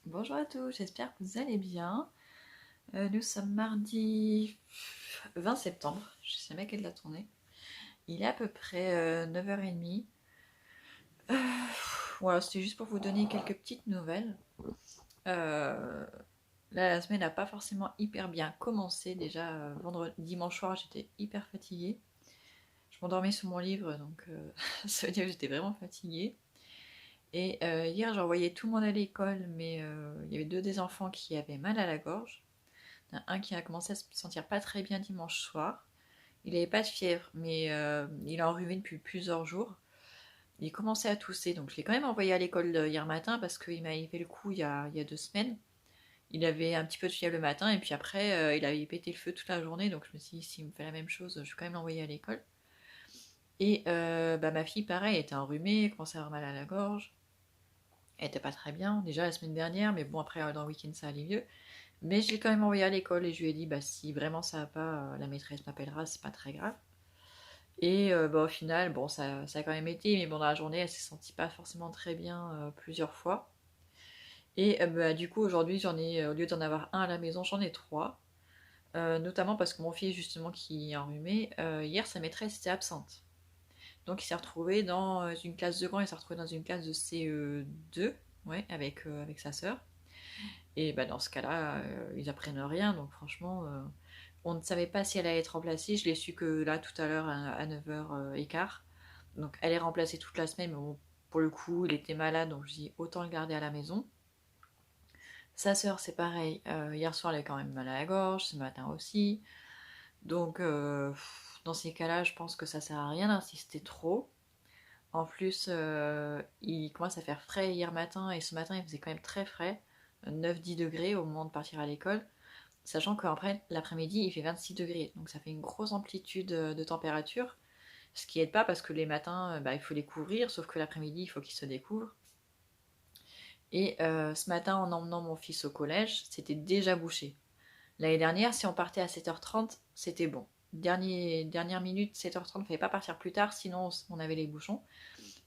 Bonjour à tous, j'espère que vous allez bien. Nous sommes mardi 20 septembre, je sais jamais quelle date on est. Il est à peu près 9h30. Voilà, c'était juste pour vous donner quelques petites nouvelles. Euh, Là, la semaine n'a pas forcément hyper bien commencé. Déjà, dimanche soir, j'étais hyper fatiguée. Je m'endormais sur mon livre, donc ça veut dire que j'étais vraiment fatiguée. Et hier, j'ai envoyé tout le monde à l'école, mais il y avait deux des enfants qui avaient mal à la gorge. Un qui a commencé à se sentir pas très bien dimanche soir. Il n'avait pas de fièvre, mais il a enrhumé depuis plusieurs jours. Il commençait à tousser, donc je l'ai quand même envoyé à l'école hier matin parce qu'il m'avait fait le coup il y a 2 semaines. Il avait un petit peu de fièvre le matin et puis après il avait pété le feu toute la journée, donc je me suis dit s'il me fait la même chose, je vais quand même l'envoyer à l'école. Et ma fille, pareil, était enrhumée, elle commençait à avoir mal à la gorge. Elle était pas très bien déjà la semaine dernière, mais bon après dans le week-end ça allait mieux. Mais je l'ai quand même envoyé à l'école et je lui ai dit bah, si vraiment ça va pas, la maîtresse m'appellera, c'est pas très grave. Et au final, bon, ça a quand même été, mais bon, dans la journée, elle s'est sentie pas forcément très bien plusieurs fois. Et du coup, aujourd'hui, au lieu d'en avoir un à la maison, j'en ai trois. Notamment parce que mon fils, justement, qui est enrhumé, hier, sa maîtresse était absente. Donc, il s'est retrouvé dans une classe de grand, il s'est retrouvé dans une classe de CE2, ouais, avec sa sœur. Et bah, dans ce cas-là, ils apprennent rien, donc franchement, on ne savait pas si elle allait être remplacée. Je l'ai su que là, tout à l'heure, à 9h15. Donc elle est remplacée toute la semaine, mais bon, pour le coup, il était malade, donc je dis autant le garder à la maison. Sa sœur, c'est pareil. Hier soir, elle avait quand même mal à la gorge, ce matin aussi. Donc, dans ces cas-là, je pense que ça sert à rien d'insister trop. En plus, il commence à faire frais hier matin, et ce matin, il faisait quand même très frais, 9-10 degrés au moment de partir à l'école. Sachant qu'après, l'après-midi, il fait 26 degrés. Donc ça fait une grosse amplitude de température. Ce qui aide pas parce que les matins, il faut les couvrir, sauf que l'après-midi, il faut qu'ils se découvrent. Et ce matin, en emmenant mon fils au collège, c'était déjà bouché. L'année dernière, si on partait à 7h30, c'était bon. Dernière minute, 7h30, il ne fallait pas partir plus tard, sinon on avait les bouchons.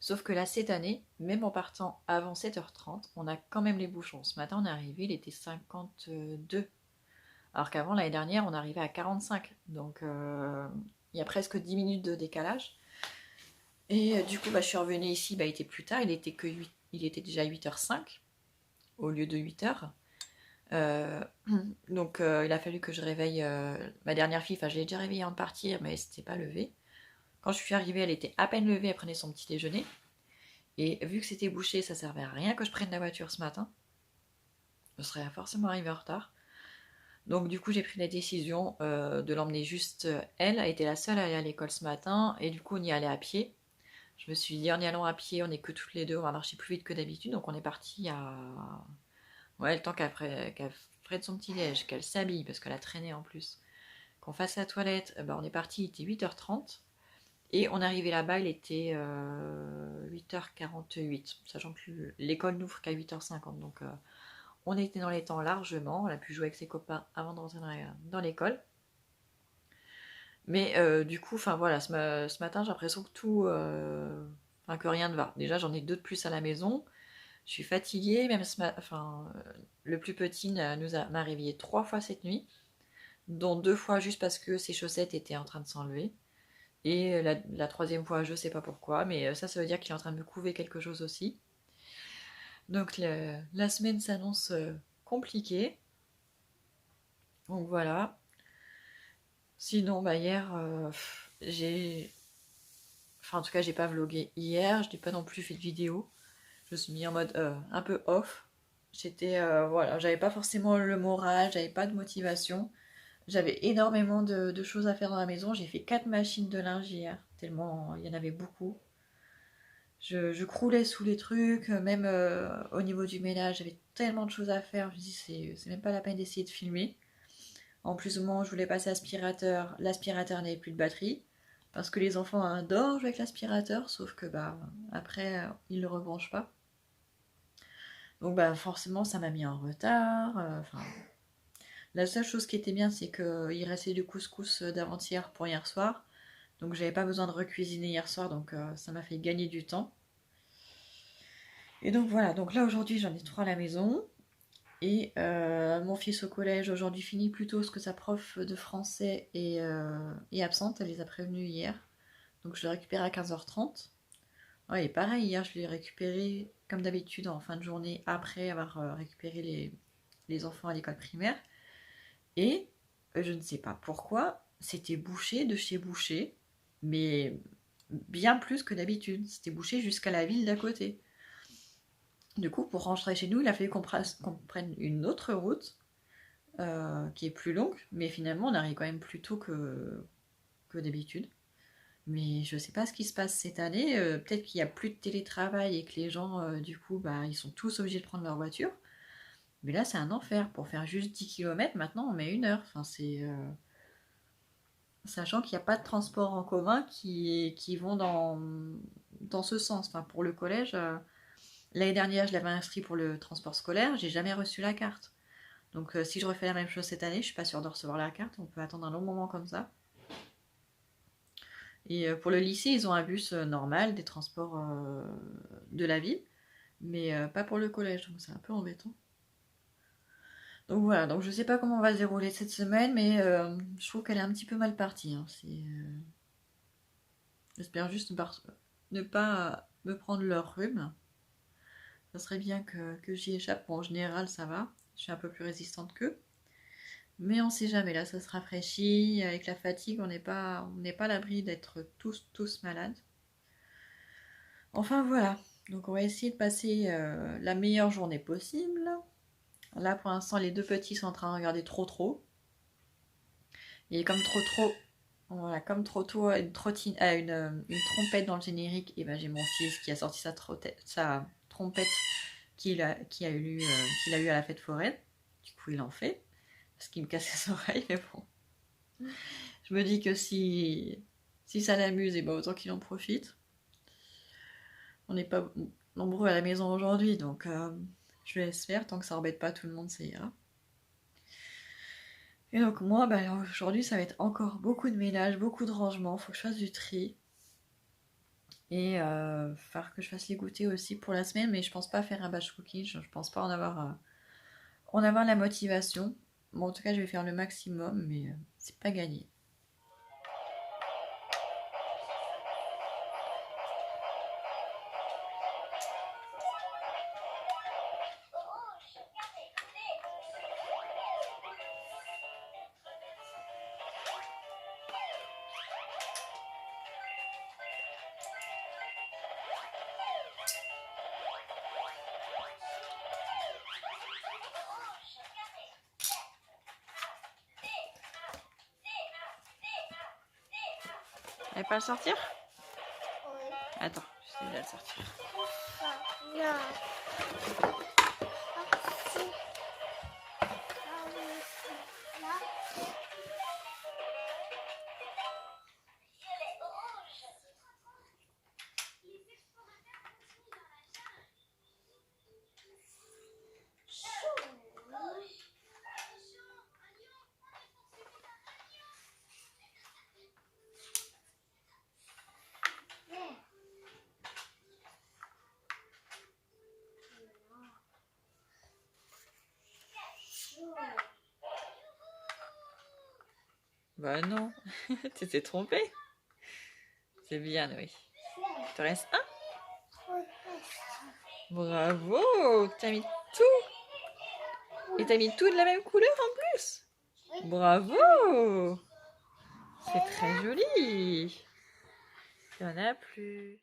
Sauf que là, cette année, même en partant avant 7h30, on a quand même les bouchons. Ce matin, on est arrivé, il était 52. Alors qu'avant, l'année dernière, on arrivait à 45. Donc, il y a presque 10 minutes de décalage. Et du coup, je suis revenue ici, il était plus tard, il était déjà 8h05 au lieu de 8h. Euh, donc, il a fallu que je réveille ma dernière fille. Enfin, je l'ai déjà réveillée avant de partir, mais elle s'était pas levée. Quand je suis arrivée, elle était à peine levée, elle prenait son petit déjeuner. Et vu que c'était bouché, ça servait à rien que je prenne la voiture ce matin. Je serais forcément arrivée en retard. Donc du coup j'ai pris la décision de l'emmener juste elle. Elle était la seule à aller à l'école ce matin et du coup on y allait à pied. Je me suis dit en y allant à pied, on est que toutes les deux, on va marcher plus vite que d'habitude. Donc on est parti à... Ouais, le temps qu'elle prenne son petit déj, qu'elle s'habille parce qu'elle a traîné en plus. Qu'on fasse la toilette, on est parti, il était 8h30. Et on est arrivé là-bas, il était 8h48. Sachant que l'école n'ouvre qu'à 8h50. Donc on était dans les temps largement. On a pu jouer avec ses copains avant de rentrer dans l'école. Mais du coup, enfin voilà, ce matin, j'ai l'impression que que rien ne va. Déjà, j'en ai deux de plus à la maison. Je suis fatiguée, même le plus petit m'a réveillé 3 fois cette nuit, dont 2 fois juste parce que ses chaussettes étaient en train de s'enlever. Et la troisième fois, je sais pas pourquoi, mais ça veut dire qu'il est en train de me couver quelque chose aussi. Donc la semaine s'annonce compliquée. Donc voilà. Sinon, hier, j'ai... Enfin, en tout cas, j'ai pas vlogué hier, je n'ai pas non plus fait de vidéo. Je me suis mis en mode un peu off. Voilà, j'avais pas forcément le moral, j'avais pas de motivation. J'avais énormément de choses à faire dans la maison. J'ai fait 4 machines de linge hier, tellement il y en avait beaucoup. Je croulais sous les trucs, même au niveau du ménage, j'avais tellement de choses à faire. Je me dis, c'est même pas la peine d'essayer de filmer. En plus, au moment où je voulais passer l'aspirateur n'avait plus de batterie. Parce que les enfants adorent jouer avec l'aspirateur, sauf que après, ils le rebranchent pas. Donc forcément, ça m'a mis en retard. La seule chose qui était bien, c'est qu'il restait du couscous d'avant-hier pour hier soir. Donc j'avais pas besoin de recuisiner hier soir, donc ça m'a fait gagner du temps. Et donc voilà, donc là aujourd'hui j'en ai trois à la maison. Et mon fils au collège aujourd'hui finit plus tôt parce que sa prof de français est absente, elle les a prévenus hier. Donc je le récupère à 15h30. Ouais, et pareil, hier je l'ai récupéré comme d'habitude en fin de journée après avoir récupéré les enfants à l'école primaire. Et je ne sais pas pourquoi, c'était bouché de chez bouché, mais bien plus que d'habitude. C'était bouché jusqu'à la ville d'à côté. Du coup, pour rentrer chez nous, il a fallu qu'on prenne une autre route qui est plus longue, mais finalement, on arrive quand même plus tôt que d'habitude. Mais je sais pas ce qui se passe cette année. Peut-être qu'il y a plus de télétravail et que les gens, du coup, bah, ils sont tous obligés de prendre leur voiture. Mais là, c'est un enfer. Pour faire juste 10 km, maintenant, on met 1 heure. Enfin, sachant qu'il n'y a pas de transport en commun qui vont dans ce sens. Enfin, pour le collège, l'année dernière, je l'avais inscrit pour le transport scolaire. J'ai jamais reçu la carte. Donc, si je refais la même chose cette année, je suis pas sûre de recevoir la carte. On peut attendre un long moment comme ça. Et pour le lycée, ils ont un bus normal des transports de la ville, mais pas pour le collège, donc c'est un peu embêtant. Donc voilà, donc je sais pas comment on va se dérouler cette semaine, mais je trouve qu'elle est un petit peu mal partie. Hein. J'espère juste ne pas me prendre leur rhume. Ça serait bien que j'y échappe. Bon, en général, ça va. Je suis un peu plus résistante qu'eux. Mais on sait jamais, là, ça se rafraîchit. Avec la fatigue, on n'est pas à l'abri d'être tous malades. Enfin, voilà. Donc, on va essayer de passer la meilleure journée possible. Là, pour l'instant, les deux petits sont en train de regarder trop. Et comme voilà, comme trop tôt, une trompette dans le générique, et ben j'ai mon fils qui a sorti sa trompette qu'il a eu à la fête foraine. Du coup, il en fait. Parce qu'il me casse les oreilles, mais bon. Je me dis que si ça l'amuse, et ben autant qu'il en profite. On n'est pas nombreux à la maison aujourd'hui, donc je laisse faire. Tant que ça embête pas tout le monde, ça ira. Et donc moi, aujourd'hui, ça va être encore beaucoup de ménage, beaucoup de rangement. Faut que je fasse du tri. Et faire que je fasse les goûters aussi pour la semaine, mais je pense pas faire un batch cooking. Je pense pas en avoir la motivation. Bon, en tout cas, je vais faire le maximum, mais c'est pas gagné. Elle peut le sortir? Oui. Attends, je vais la sortir. Non. Bah non, tu t'es trompé. C'est bien, oui. Il te reste un? Bravo, t'as mis tout. Et t'as mis tout de la même couleur en plus. Bravo. C'est très joli. Il n'y en a plus.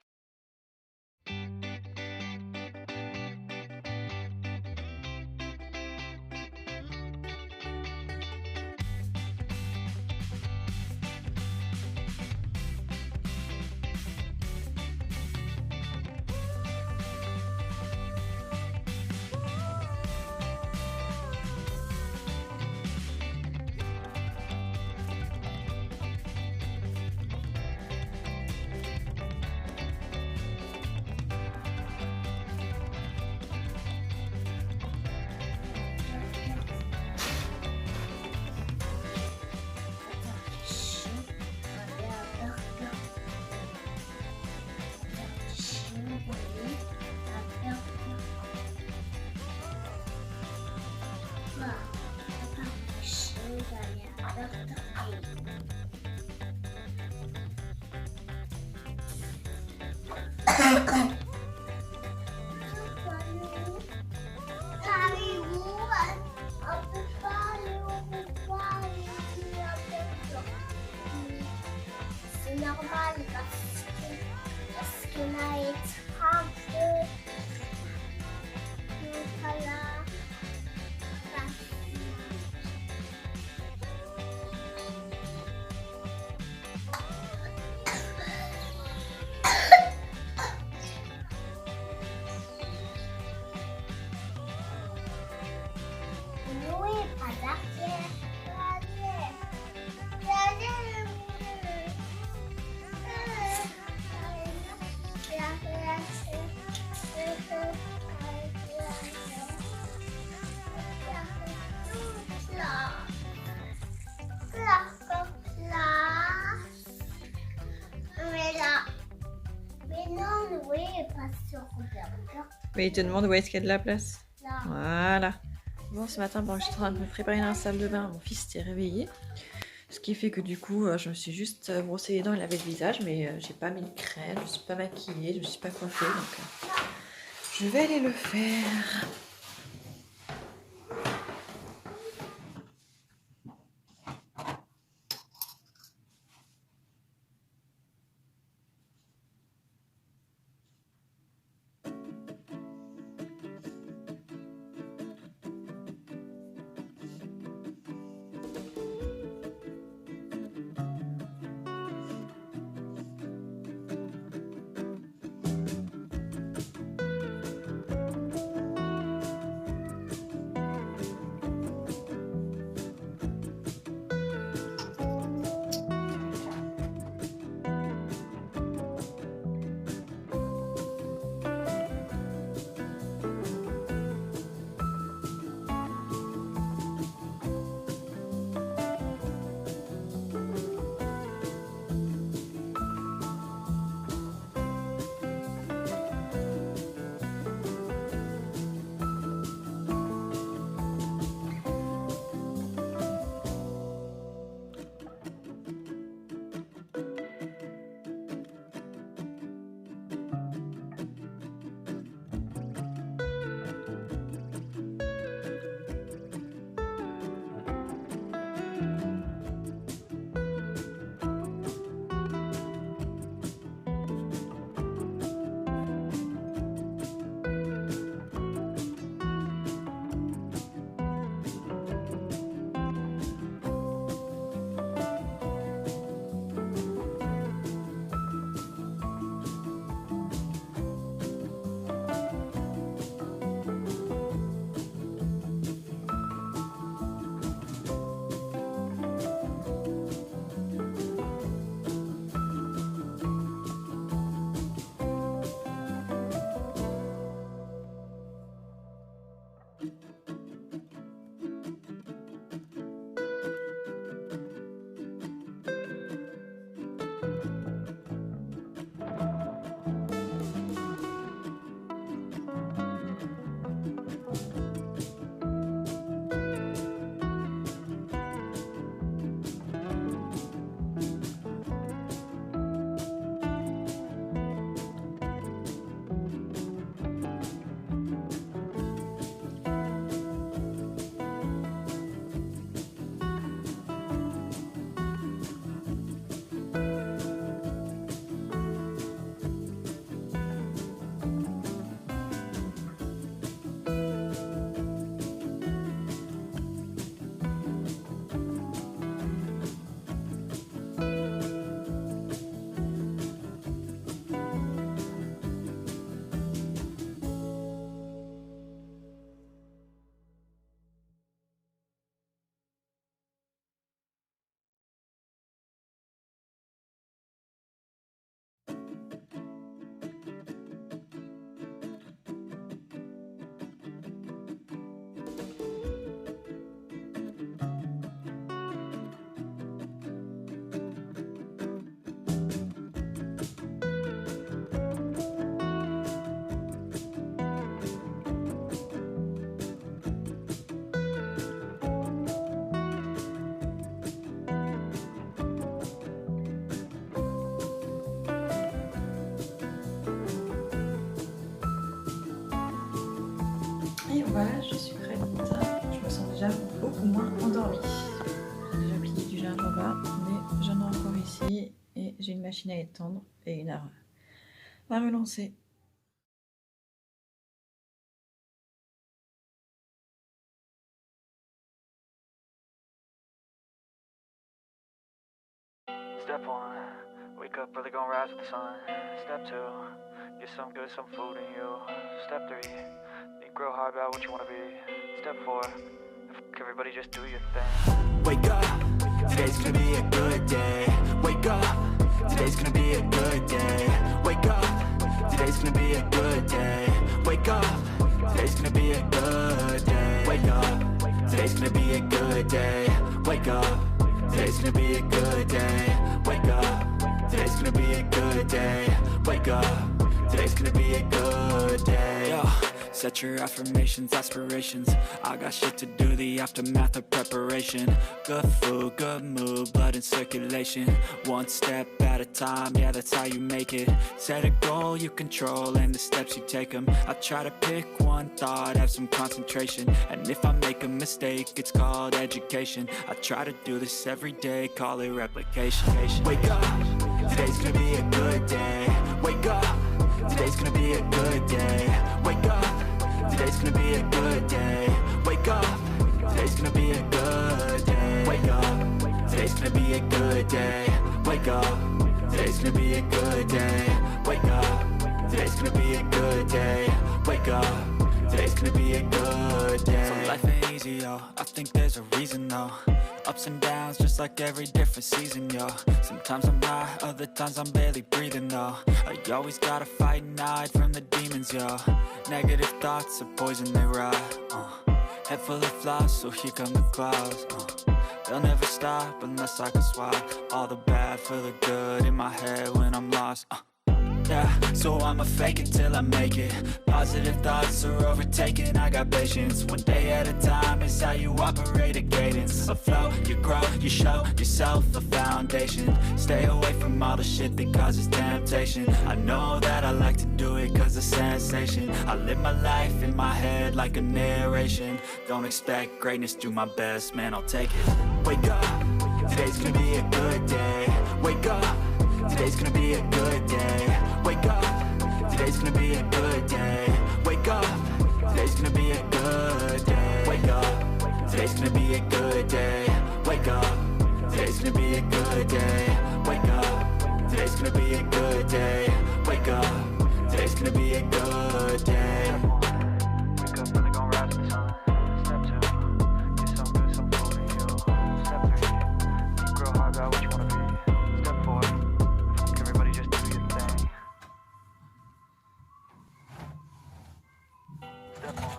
C'est normal parce que là est trempé. Voilà. Oui, pas d'arrière. Mais non, oui, pas sur le Mais il te demande où est-ce qu'il y a de la place. là. Voilà. Bon, ce matin, bon, j'étais en train de me préparer dans la salle de bain. Mon fils s'est réveillé. Ce qui fait que du coup, je me suis juste brossé les dents et lavé le visage. Mais j'ai pas mis de crème, je me suis pas maquillée, je me suis pas coiffée. Donc, je vais aller le faire. Voilà, je suis prête. Je me sens déjà beaucoup moins endormie. J'ai déjà plié du gingembre, mais j'en ai encore ici. Et j'ai une machine à étendre et une à me lancer. Step 1, wake up early, gonna rise with the sun. Step 2, get some good, some food in you. Step 3, think real hard about what you wanna be. Step 4, everybody just do your thing. Wake up, today's gonna be a good day. Wake up, today's gonna be a good day. Wake up, today's gonna be a good day. Wake up, today's gonna be a good day. Wake up, today's gonna be a good day. Wake up, today's gonna be a good day. Wake up, today's gonna be a good day. Wake up, today's gonna be a good day. Yo, set your affirmations, aspirations. I got shit to do, the aftermath of preparation. Good food, good mood, blood in circulation. One step at a time, yeah, that's how you make it. Set a goal you control and the steps you take them. I try to pick one thought, have some concentration. And if I make a mistake, it's called education. I try to do this every day, call it replication. Wake up, today's gonna be a good day. Wake up, today's gonna be a good day. Wake up, today's gonna be a good day. Wake up, today's gonna be a good day. Wake up, today's gonna be a good day. Wake up, today's gonna be a good day. Wake up, today's gonna be a good day. Wake up, today's gonna be a good day. So life ain't easy, yo, I think there's a reason though. Ups and downs, just like every different season, yo. Sometimes I'm high, other times I'm barely breathing, though. I always gotta fight and hide from the demons, yo. Negative thoughts are poison, they rot. Head full of flies, so here come the clouds. They'll never stop unless I can swap all the bad for the good in my head when I'm lost. Yeah, so I'ma fake it till I make it. Positive thoughts are overtaken, I got patience. One day at a time is how you operate a cadence. A flow, you grow, you show yourself a foundation. Stay away from all the shit that causes temptation. I know that I like to do it cause it's sensation. I live my life in my head like a narration. Don't expect greatness, do my best, man, I'll take it. Wake up, today's gonna be a good day. Wake up, today's gonna be a good day. Wake up, today's gonna be a good day. Wake up, today's gonna be a good day. Wake up, today's gonna be a good day. Wake up, today's gonna be a good day. Wake up, today's gonna be a good day. Wake up, today's gonna be a good day. Wake up, really gonna rise to the sun. Step 2, get some good, some food in you. Step 3, think real hard about what you wanna be. Step 4, everybody just do your thing. Step 1,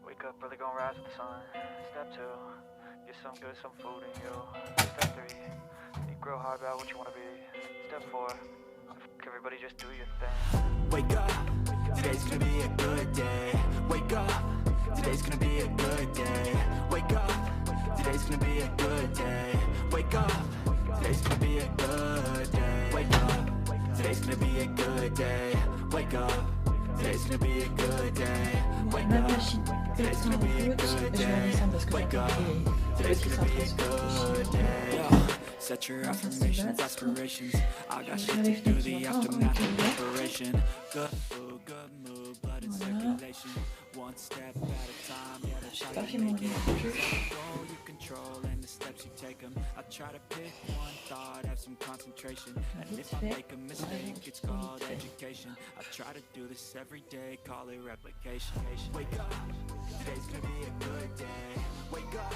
wake up early, gonna rise with the sun. Step 2, get some good, some food in you. Step 3, think real hard about what you wanna be. Step 4, everybody just do your thing. Wake up, today's gonna be a good day. Wake up, today's gonna be a good day. Wake up, today's gonna be a good day. Wake up, today's gonna be a good day. Wake up, today's gonna be a good day. Wake up, today's gonna be a good day. Wake Ma up, machine today's est gonna en be a route. good Je vais day. descendre parce que Wake up, j'entends des today's petits gonna be a centres good day. Set your affirmations, aspirations. I got shit to do, the aftermath of preparation. Good food, good mood, blood in circulation. One step at a time, yeah, that's how Pas you fait mon make lit it. non plus. Goal you control and the steps you take them. I try to pick one thought, have some concentration. And if I make a mistake, it's called education. I try to do this every day, call it replication. Wake up, today's gonna be a good day. Wake up,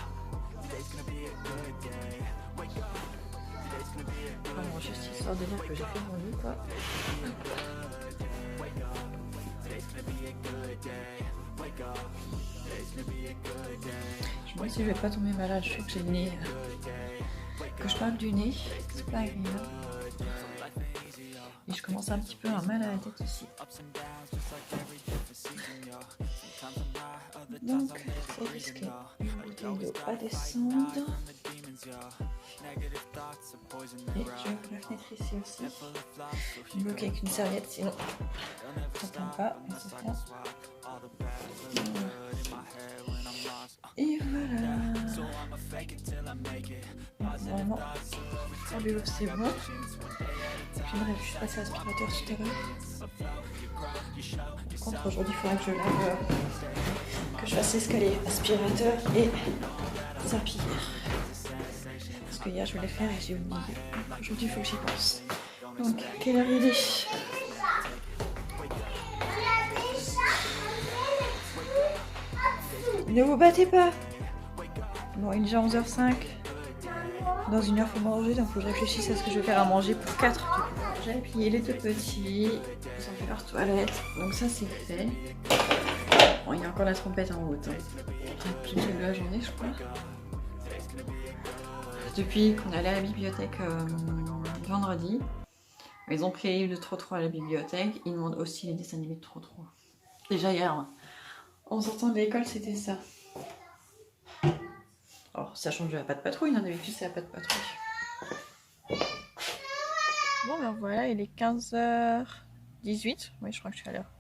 today's gonna be a good day. Wake up, today's gonna be a good Vraiment, juste histoire de dire que j'ai fait mon lit, quoi. Wake up, today's gonna be a good day. Wake up, today's gonna be a good day. Je me demande si je vais pas tomber malade, je trouve que j'ai le nez. Que je parle du nez, c'est pas agréable. Et je commence un petit peu à avoir mal à la tête aussi. Donc, c'est risqué. Une bouteille d'eau à descendre. Et je vais ouvrir la fenêtre ici aussi. Je bloque avec une serviette, sinon ça ne tient pas. Et voilà. Vraiment, pour l'eau c'est bon. J'aimerais juste passer l'aspirateur tout à l'heure. Par contre, aujourd'hui, il faudra que je lave, que je fasse escalier, aspirateur et serpillière. Parce que hier, je voulais faire et j'ai oublié. Aujourd'hui, il faut que j'y pense. Donc, quelle heure il est? Ne vous battez pas. Bon, il est déjà 11h05. Dans une heure, il faut manger, donc il faut que je réfléchisse à ce que je vais faire à manger pour 4. J'ai plié les deux petits, ils ont fait leur toilette, donc ça c'est fait. Bon, il y a encore la trompette en route, hein. Depuis le début de la journée, je crois. Depuis qu'on allait à la bibliothèque vendredi, ils ont pris les livres de Trotro à la bibliothèque, ils demandent aussi les dessins animés de Trotro. Déjà hier, en sortant de l'école, c'était ça. Alors, sachant que j'ai la patte patrouille, hein, d'habitude c'est la patte patrouille. Bon ben voilà, il est 15h18. Oui, je crois que je suis à l'heure.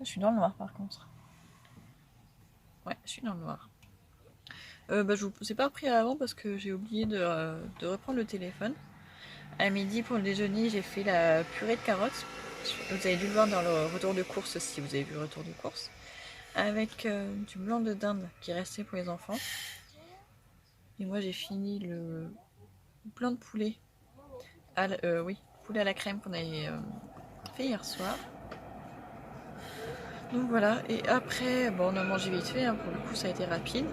Je suis dans le noir par contre. Ouais, je suis dans le noir. Je vous ai pas repris avant parce que j'ai oublié de reprendre le téléphone. À midi pour le déjeuner, j'ai fait la purée de carottes. Vous avez dû le voir dans le retour de course si vous avez vu le retour de course. Avec du blanc de dinde qui restait pour les enfants. Et moi j'ai fini le blanc de poulet. Oui, poulet à la crème qu'on avait fait hier soir. Donc voilà, et après, bon, on a mangé vite fait, hein, pour le coup ça a été rapide.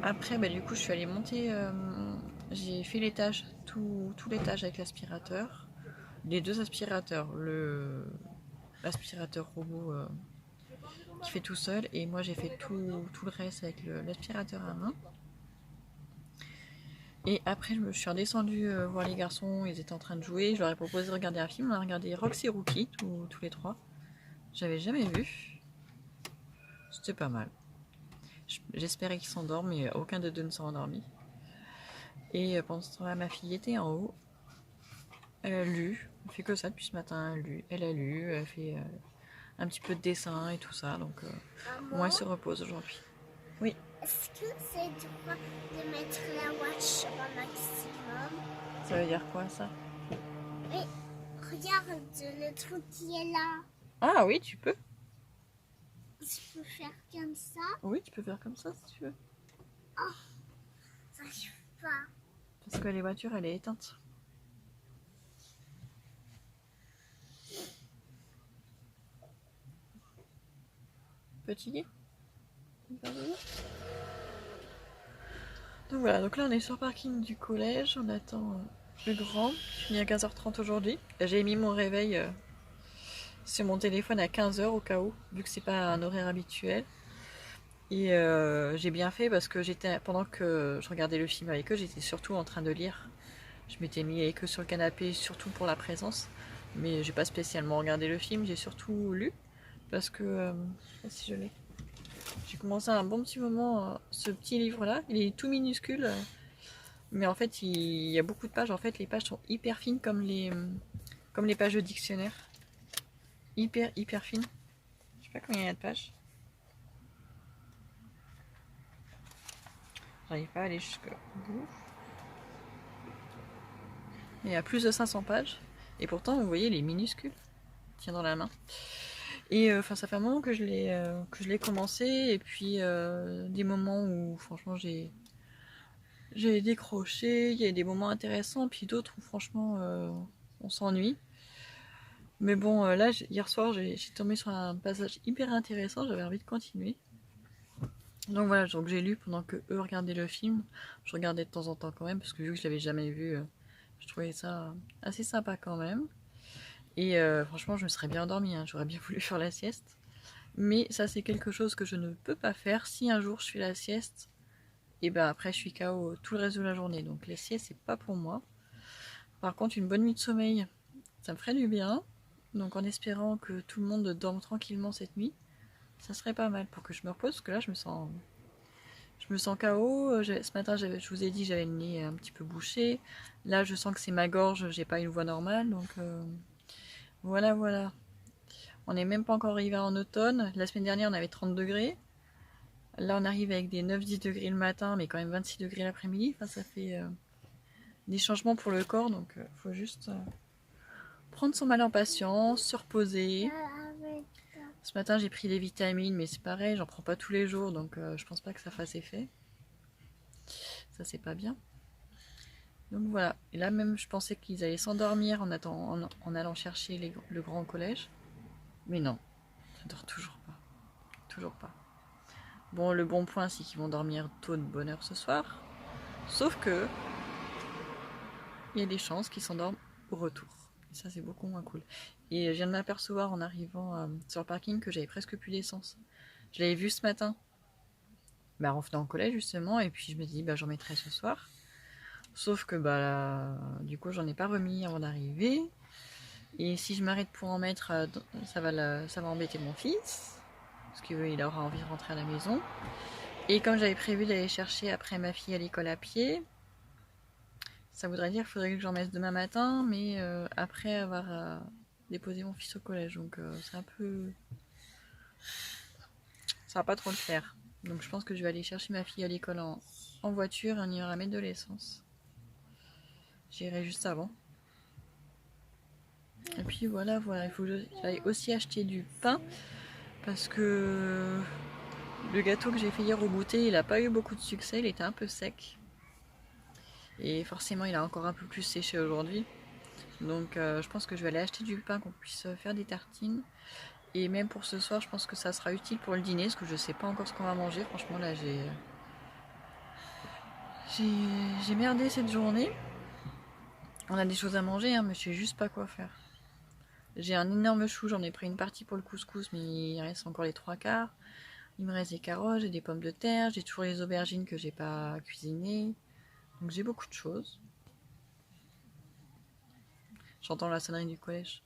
Après, du coup je suis allée monter, j'ai fait l'étage, tout l'étage avec l'aspirateur. Les deux aspirateurs, l'aspirateur robot qui fait tout seul, et moi j'ai fait tout le reste avec l'aspirateur à main. Et après je suis redescendue voir les garçons, ils étaient en train de jouer, je leur ai proposé de regarder un film, on a regardé Rox et Rookie, tous les trois. J'avais jamais vu. C'était pas mal. J'espérais qu'ils s'endorment, mais aucun de deux ne s'est endormi. Et pendant ce temps-là, ma fille était en haut. Elle a lu. Elle fait que ça depuis ce matin. Elle a lu. Elle fait un petit peu de dessin et tout ça. Donc, moi, elle se repose aujourd'hui. Oui. Est-ce que c'est droit de mettre la watch au maximum? Ça veut dire quoi, ça? Oui, regarde le truc qui est là. Ah oui, tu peux. Je peux faire comme ça? Oui, tu peux faire comme ça si tu veux. Oh, ça ne suffit pas. Parce que les voitures, elle est éteinte. Fatigué? Donc voilà, donc là on est sur le parking du collège, on attend le grand, qui finit à 15h30 aujourd'hui. J'ai mis mon réveil sur mon téléphone à 15h au cas où, vu que c'est pas un horaire habituel. Et j'ai bien fait parce que pendant que je regardais le film avec eux, j'étais surtout en train de lire. Je m'étais mis avec eux sur le canapé, surtout pour la présence. Mais j'ai pas spécialement regardé le film, j'ai surtout lu. Parce que, je sais pas si je l'ai. J'ai commencé un bon petit moment, ce petit livre-là. Il est tout minuscule. Mais en fait, il y a beaucoup de pages. En fait, les pages sont hyper fines comme les pages de dictionnaire. Hyper fines. Je sais pas combien il y a de pages. J'arrive pas à aller jusqu'au bout. Il y a plus de 500 pages. Et pourtant, vous voyez, il est minuscule. Tient dans la main. Et ça fait un moment que je l'ai commencé. Et puis, des moments où, franchement, j'ai décroché. Il y a des moments intéressants. Puis d'autres où, franchement, on s'ennuie. Mais bon, là, hier soir, j'ai tombé sur un passage hyper intéressant. J'avais envie de continuer. Donc voilà, donc j'ai lu pendant que eux regardaient le film. Je regardais de temps en temps quand même, parce que vu que je l'avais jamais vu, je trouvais ça assez sympa quand même. Et franchement, je me serais bien endormie, hein. J'aurais bien voulu faire la sieste. Mais ça, c'est quelque chose que je ne peux pas faire. Si un jour je fais la sieste, et ben après je suis KO tout le reste de la journée. Donc les siestes, c'est pas pour moi. Par contre, une bonne nuit de sommeil, ça me ferait du bien. Donc en espérant que tout le monde dorme tranquillement cette nuit, ça serait pas mal pour que je me repose, parce que là je me Je me sens KO. Ce matin, je vous ai dit, j'avais le nez un petit peu bouché. Là, je sens que c'est ma gorge, j'ai pas une voix normale. Donc voilà, voilà. On n'est même pas encore arrivé en automne. La semaine dernière, on avait 30 degrés. Là, on arrive avec des 9-10 degrés le matin, mais quand même 26 degrés l'après-midi. Enfin, ça fait des changements pour le corps. Donc, faut juste prendre son mal en patience, se reposer. Ce matin, j'ai pris des vitamines, mais c'est pareil, j'en prends pas tous les jours, donc je pense pas que ça fasse effet. Ça, c'est pas bien. Donc voilà. Et là, même, je pensais qu'ils allaient s'endormir en allant chercher le grand collège. Mais non, ça dort toujours pas. Toujours pas. Bon, le bon point, c'est qu'ils vont dormir tôt de bonne heure ce soir. Sauf que il y a des chances qu'ils s'endorment au retour. Et ça, c'est beaucoup moins cool. Et je viens de m'apercevoir en arrivant sur le parking que j'avais presque plus d'essence. Je l'avais vu ce matin. Bah, en venant au collège justement, et puis je me dis bah j'en mettrai ce soir. Sauf que bah là, du coup j'en ai pas remis avant d'arriver. Et si je m'arrête pour en mettre, ça va embêter mon fils. Parce qu'il aura envie de rentrer à la maison. Et comme j'avais prévu d'aller chercher après ma fille à l'école à pied, ça voudrait dire qu'il faudrait que j'en mette demain matin, mais après avoir déposé mon fils au collège. Donc c'est un peu... Ça va pas trop le faire. Donc je pense que je vais aller chercher ma fille à l'école en voiture et on ira mettre de l'essence. J'irai juste avant. Et puis voilà, voilà, il faut que j'aille aussi acheter du pain parce que le gâteau que j'ai fait hier au goûter, il n'a pas eu beaucoup de succès, il était un peu sec. Et forcément, il a encore un peu plus séché aujourd'hui. Donc je pense que je vais aller acheter du pain qu'on puisse faire des tartines. Et même pour ce soir, je pense que ça sera utile pour le dîner parce que je sais pas encore ce qu'on va manger. Franchement, là, j'ai merdé cette journée. On a des choses à manger, hein, mais je sais juste pas quoi faire. J'ai un énorme chou, j'en ai pris une partie pour le couscous, mais il reste encore les 3/4. Il me reste des carottes, j'ai des pommes de terre, j'ai toujours les aubergines que j'ai pas cuisinées. Donc j'ai beaucoup de choses. J'entends la sonnerie du collège.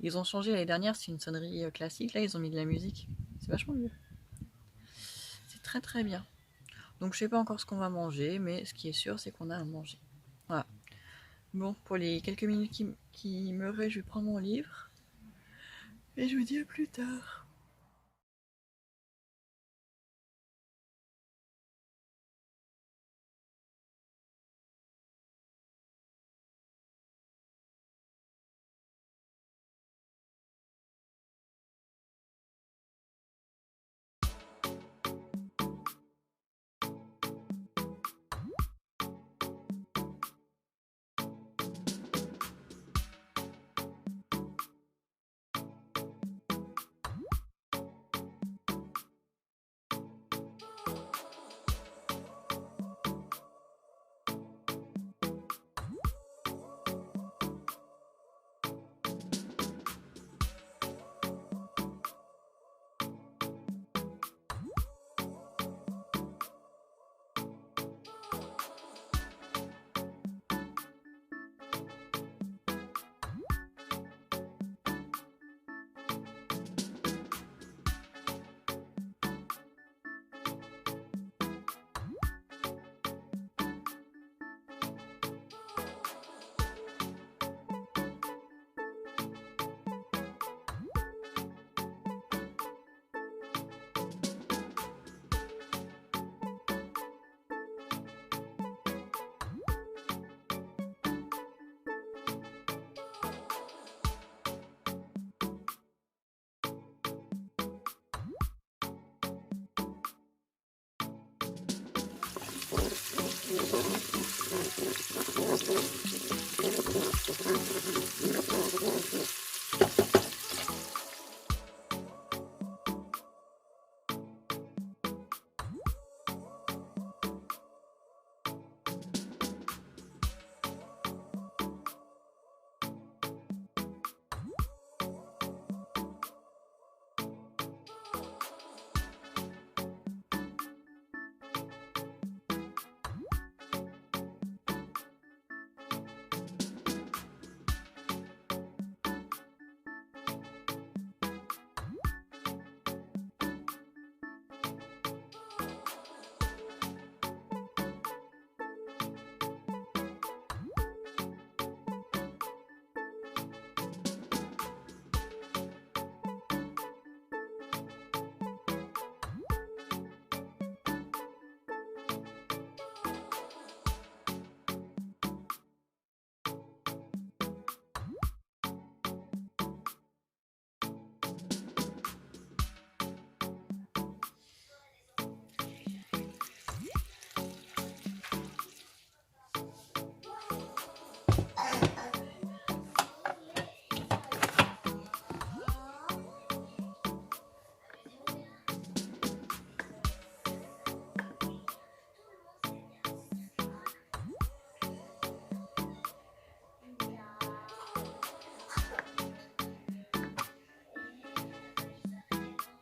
Ils ont changé l'année dernière, c'est une sonnerie classique, là ils ont mis de la musique. C'est vachement mieux. C'est très très bien. Donc je sais pas encore ce qu'on va manger, mais ce qui est sûr c'est qu'on a à manger. Voilà. Bon, pour les quelques minutes qui me restent, je vais prendre mon livre. Et je vous dis à plus tard.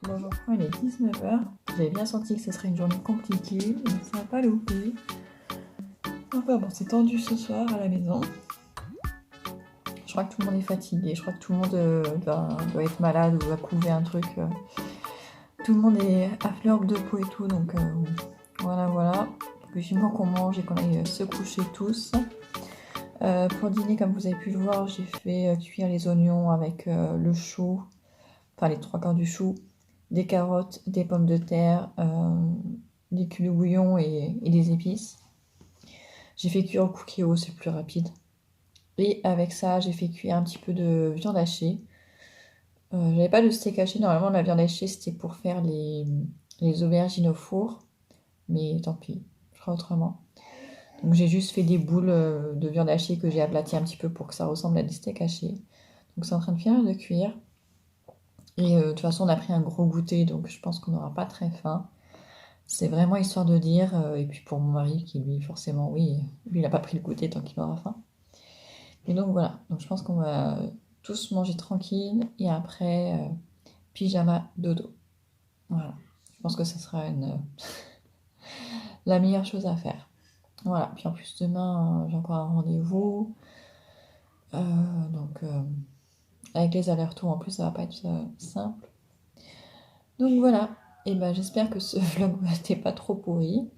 Bon, je crois il est 19h. J'avais bien senti que ce serait une journée compliquée, mais ça n'a pas loupé. Enfin bon, c'est tendu ce soir à la maison. Je crois que tout le monde est fatigué, je crois que tout le monde doit être malade ou va couver un truc. Tout le monde est à fleur de peau et tout, donc voilà. Vivement qu'on mange et qu'on aille se coucher tous. Pour dîner, comme vous avez pu le voir, j'ai fait cuire les oignons avec le chou, enfin les 3/4 du chou, des carottes, des pommes de terre, des culs de bouillon et des épices. J'ai fait cuire au cookéo, c'est plus rapide. Et avec ça, j'ai fait cuire un petit peu de viande hachée. J'avais pas de steak haché. Normalement, la viande hachée, c'était pour faire les aubergines au four. Mais tant pis, je ferai autrement. Donc j'ai juste fait des boules de viande hachée que j'ai aplaties un petit peu pour que ça ressemble à des steaks hachés. Donc c'est en train de finir de cuire. Et de toute façon, on a pris un gros goûter, donc je pense qu'on n'aura pas très faim. C'est vraiment histoire de dire. Et puis pour mon mari, qui lui, forcément, oui, lui, il n'a pas pris le goûter tant qu'il aura faim. Et donc voilà, donc je pense qu'on va tous manger tranquille et après pyjama dodo. Voilà, je pense que ce sera la meilleure chose à faire. Voilà, puis en plus demain j'ai encore un rendez-vous. Donc avec les allers-retours en plus ça va pas être simple. Donc voilà, et ben j'espère que ce vlog n'était pas trop pourri.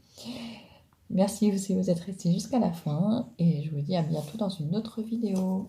Merci si vous êtes restés jusqu'à la fin et je vous dis à bientôt dans une autre vidéo.